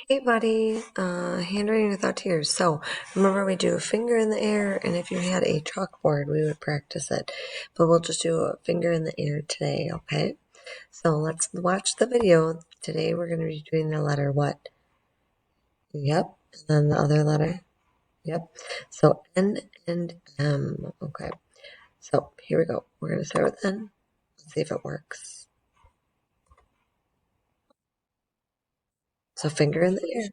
Hey buddy, handwriting without tears. So remember we do a finger in the air, and if you had a chalkboard, we would practice it. But we'll just do a finger in the air today, okay? So let's watch the video. Today we're going to be doing the letter what? Yep. And then the other letter? Yep. So N and M. Okay. So here we go. We're going to start with N. Let's see if it works. So finger in the air.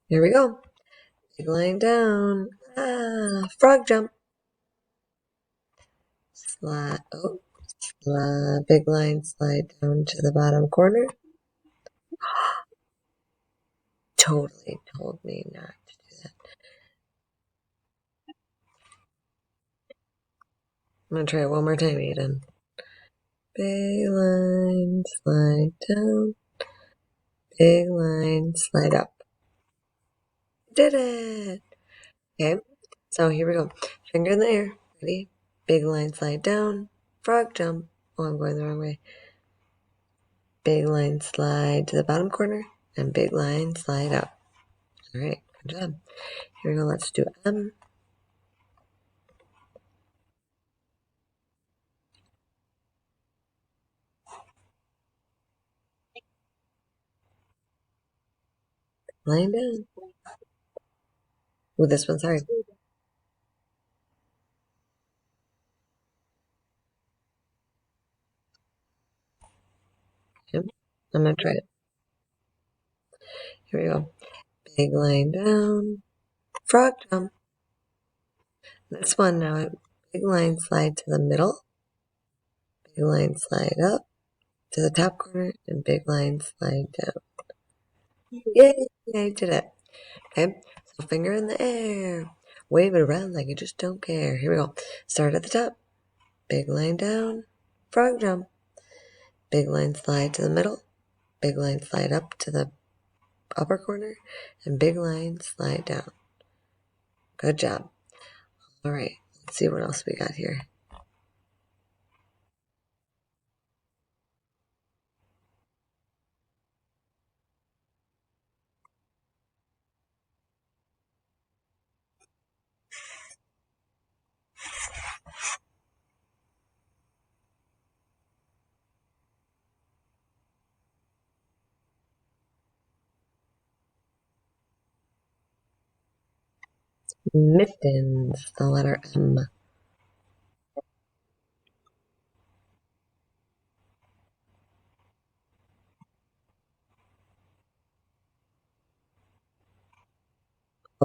Here we go. Big line down. Frog jump. Slide. Oh. Big line slide down to the bottom corner. Totally told me not to do that. I'm going to try it one more time, Aiden. Big line, slide down. Big line, slide up. Did it! Okay, so here we go. Finger in the air. Ready? Big line, slide down. Frog jump. Oh, I'm going the wrong way. Big line, slide to the bottom corner. And big line, slide up. All right, good job. Here we go. Let's do M. Line down. With this one, sorry. Yep. I'm going to try it. Here we go. Big line down. Frog jump. This one now. Big line slide to the middle. Big line slide up to the top corner. And big line slide down. Yay! I did it. Okay. So finger in the air. Wave it around like you just don't care. Here we go. Start at the top. Big line down. Frog jump. Big line slide to the middle. Big line slide up to the upper corner. And big line slide down. Good job. All right. Let's see what else we got here. Mittens, the letter M.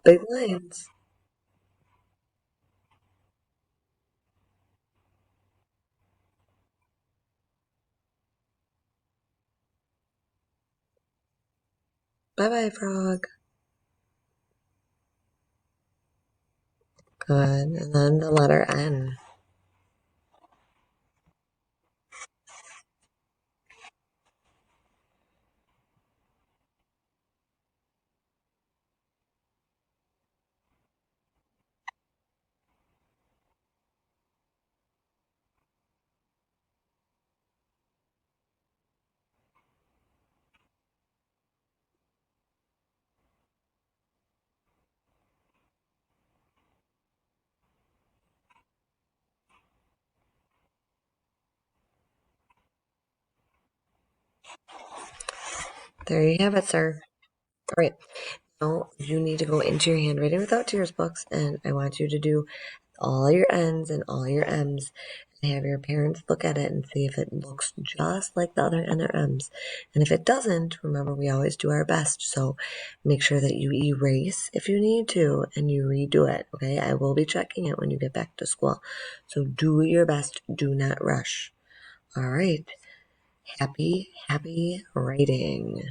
Big lines. Bye bye, frog. Good. And then the letter N. There you have it, sir. All right. Now you need to go into your handwriting without tears books, and I want you to do all your N's and all your M's and have your parents look at it and see if it looks just like the other N or M's. And if it doesn't, remember we always do our best. So make sure that you erase if you need to and you redo it. Okay. I will be checking it when you get back to school. So do your best. Do not rush. All right. Happy writing.